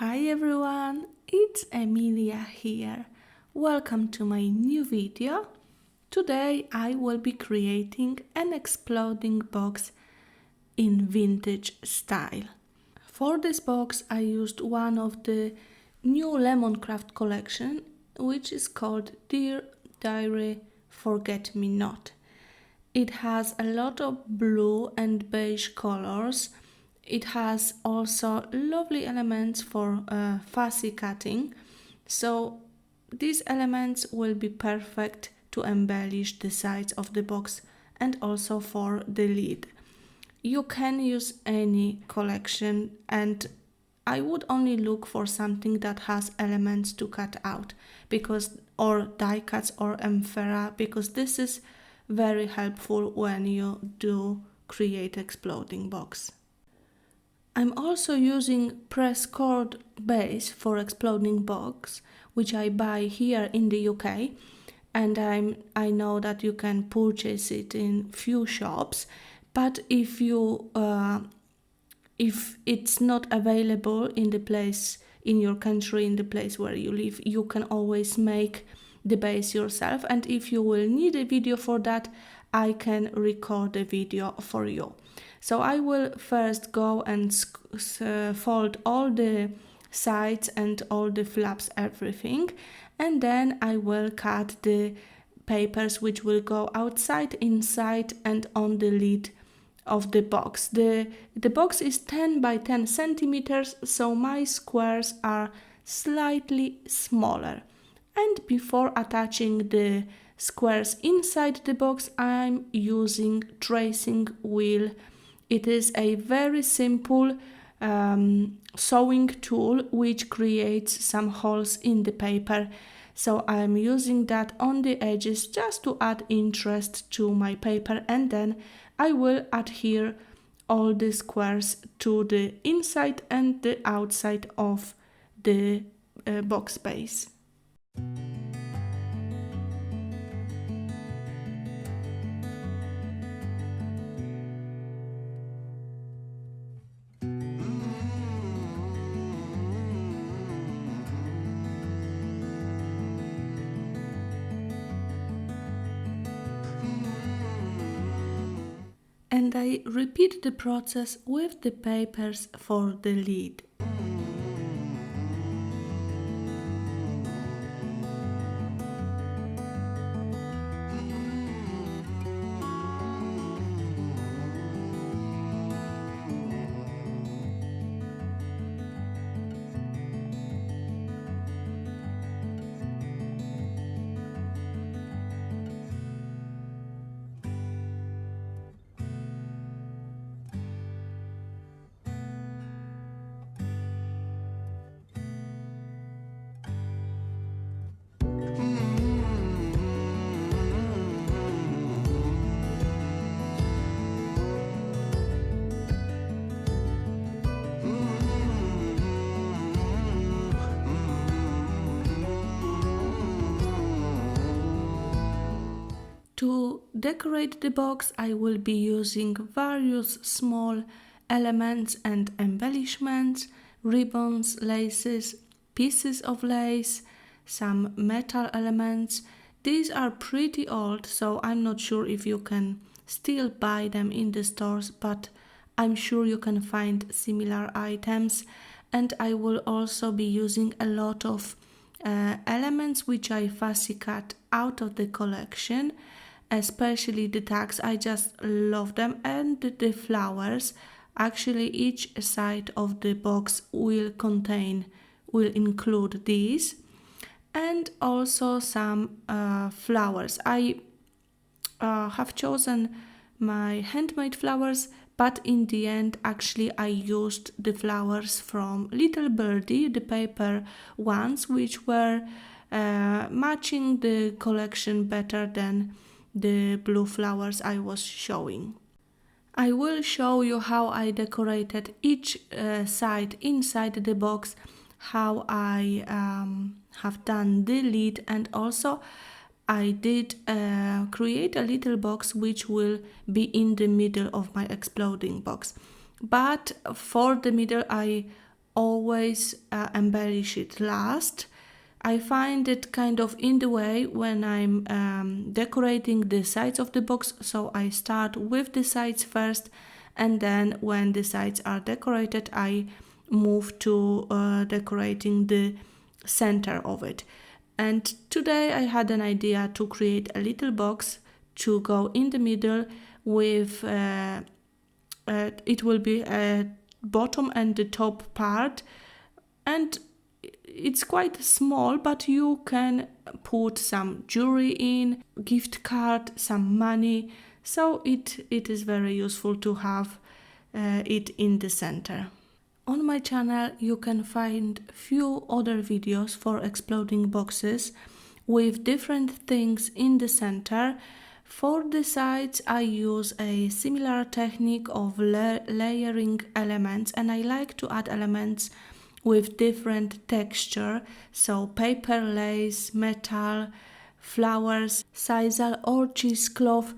Hi everyone, it's Emilia here. Welcome to my new video. Today I will be creating an exploding box in vintage style. For this box I used one of the new Lemoncraft collection, which is called Dear Diary Forget Me Not. It has a lot of blue and beige colors. It has also lovely elements for fussy cutting, so these elements will be perfect to embellish the sides of the box and also for the lid. You can use any collection, and I would only look for something that has elements to cut out or die cuts or amphora, because this is very helpful when you do create exploding box. I'm also using press cord base for exploding box, which I buy here in the UK, and I know that you can purchase it in few shops, but if it's not available in the place in your country, in the place where you live, you can always make the base yourself, and if you will need a video for that, I can record a video for you. So I will first go and fold all the sides and all the flaps, everything, and then I will cut the papers which will go outside, inside, and on the lid of the box. The box is 10 by 10 centimeters, so my squares are slightly smaller. And before attaching the squares inside the box, I'm using tracing wheel. It is a very simple sewing tool which creates some holes in the paper. So I'm using that on the edges just to add interest to my paper, and then I will adhere all the squares to the inside and the outside of the box base. And I repeat the process with the papers for the lid. To decorate the box, I will be using various small elements and embellishments, ribbons, laces, pieces of lace, some metal elements. These are pretty old, so I'm not sure if you can still buy them in the stores, but I'm sure you can find similar items. And I will also be using a lot of elements which I fussy cut out of the collection. Especially the tags, I just love them, and the flowers. Actually, each side of the box will include these, and also some flowers. I have chosen my handmade flowers, but in the end actually I used the flowers from Little Birdie, the paper ones, which were matching the collection better than the blue flowers I was showing. I will show you how I decorated each side inside the box, how I have done the lid, and also I did create a little box which will be in the middle of my exploding box. But for the middle I always embellish it last. I find it kind of in the way when I'm decorating the sides of the box, so I start with the sides first, and then when the sides are decorated I move to decorating the center of it. And today I had an idea to create a little box to go in the middle with it will be a bottom and the top part, and it's quite small, but you can put some jewelry in, gift card, some money, so it is very useful to have it in the center. On my channel you can find few other videos for exploding boxes with different things in the center. For the sides I use a similar technique of layering elements, and I like to add elements with different texture, so paper, lace, metal, flowers, sisal or cheesecloth,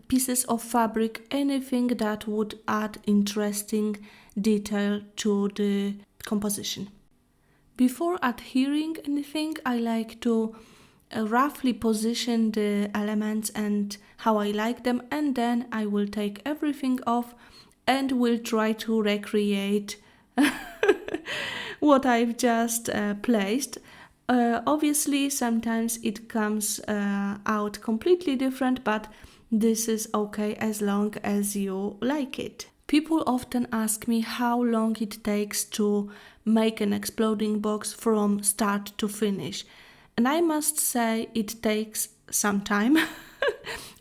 pieces of fabric, anything that would add interesting detail to the composition. Before adhering anything, I like to roughly position the elements and how I like them, and then I will take everything off and will try to recreate what I've just placed. Obviously sometimes it comes out completely different, but this is okay as long as you like it. People often ask me how long it takes to make an exploding box from start to finish, and I must say it takes some time.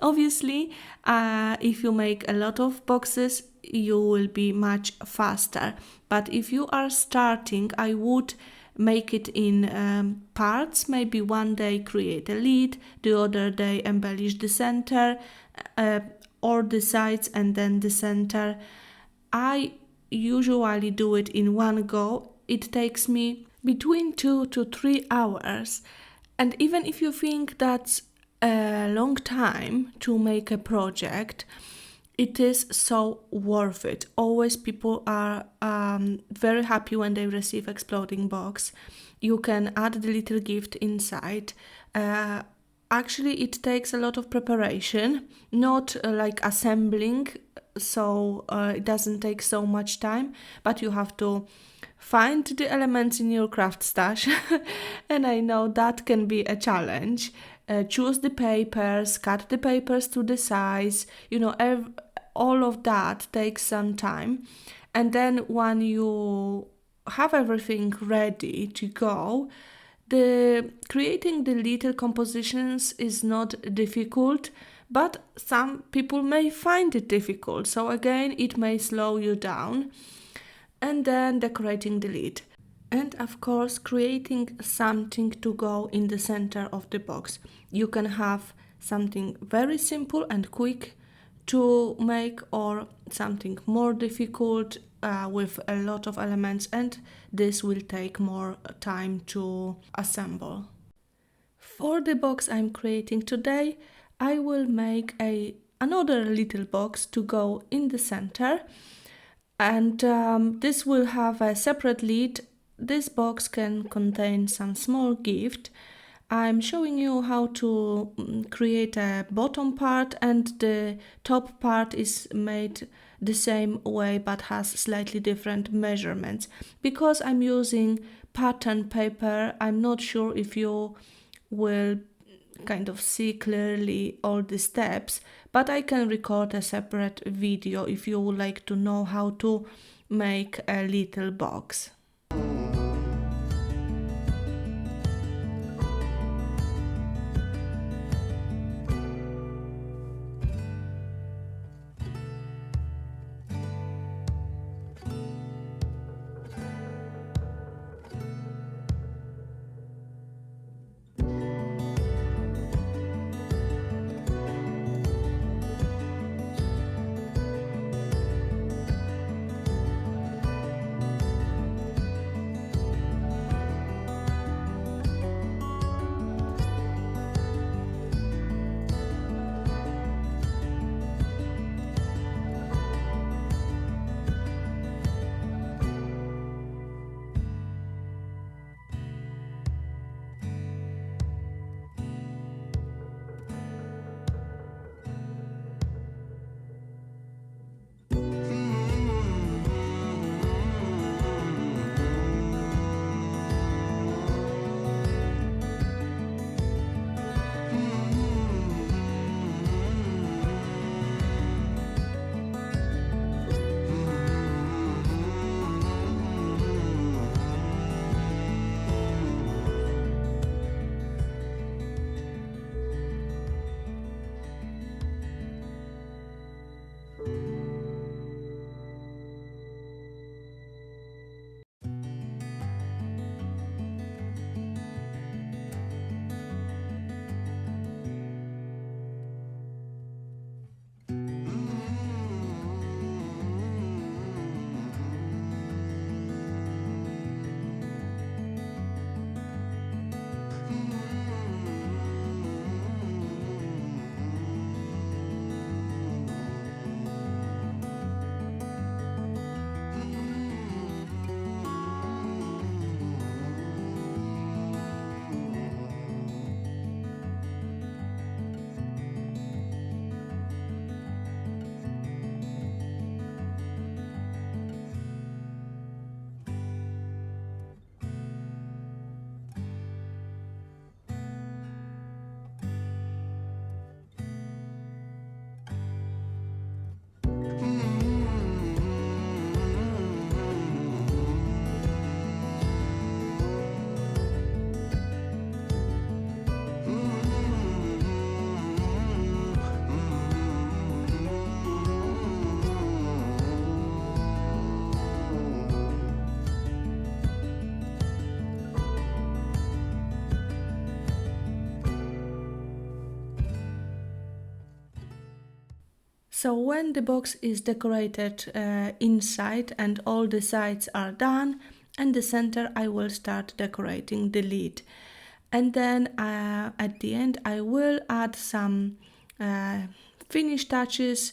Obviously, if you make a lot of boxes, you will be much faster. But if you are starting, I would make it in parts. Maybe one day create a lid, the other day embellish the center or the sides and then the center. I usually do it in one go. It takes me between 2 to 3 hours. And even if you think that's a long time to make a project, it is so worth it. Always people are very happy when they receive exploding box. You can add the little gift inside. Actually, it takes a lot of preparation, not like assembling, so it doesn't take so much time, but you have to find the elements in your craft stash and I know that can be a challenge. Choose the papers, cut the papers to the size, all of that takes some time. And then when you have everything ready to go, creating the little compositions is not difficult, but some people may find it difficult, so again it may slow you down. And then decorating the lid. And of course, creating something to go in the center of the box. You can have something very simple and quick to make, or something more difficult with a lot of elements, and this will take more time to assemble. For the box I'm creating today, I will make another little box to go in the center. And this will have a separate lid. This box can contain some small gift. I'm showing you how to create a bottom part, and the top part is made the same way but has slightly different measurements. Because I'm using pattern paper, I'm not sure if you will kind of see clearly all the steps, but I can record a separate video if you would like to know how to make a little box. So when the box is decorated inside and all the sides are done, and the center, I will start decorating the lid. And then at the end I will add some finish touches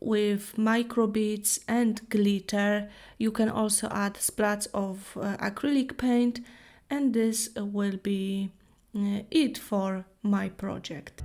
with micro beads and glitter. You can also add splats of acrylic paint, and this will be it for my project.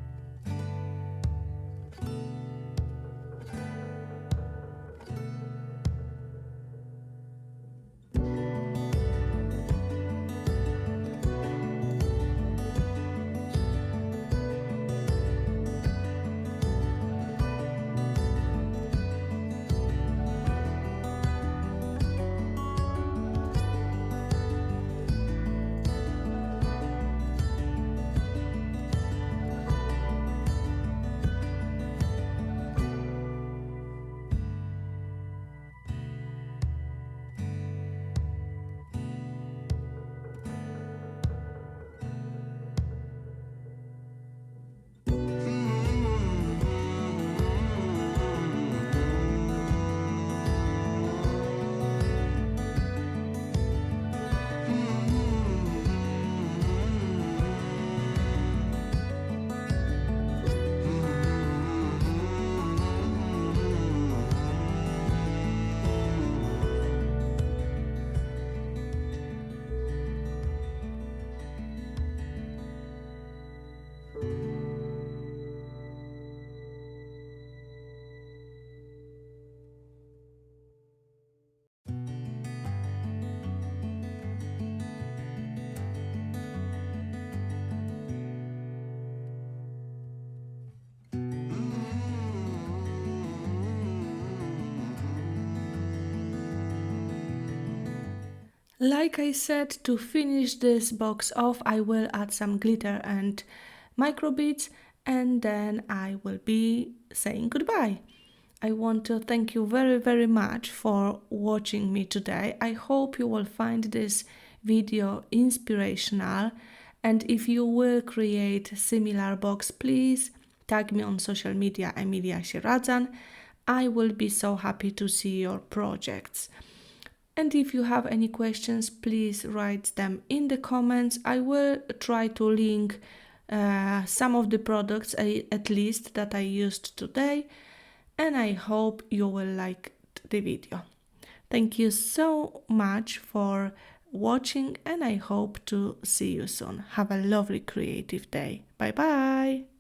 Like I said, to finish this box off, I will add some glitter and micro beads, and then I will be saying goodbye. I want to thank you very much for watching me today. I hope you will find this video inspirational, and if you will create similar box, please tag me on social media, Emilia Sieradzan. I will be so happy to see your projects. And if you have any questions, please write them in the comments. I will try to link some of the products at least that I used today, and I hope you will like the video. Thank you so much for watching, and I hope to see you soon. Have a lovely creative day. Bye bye!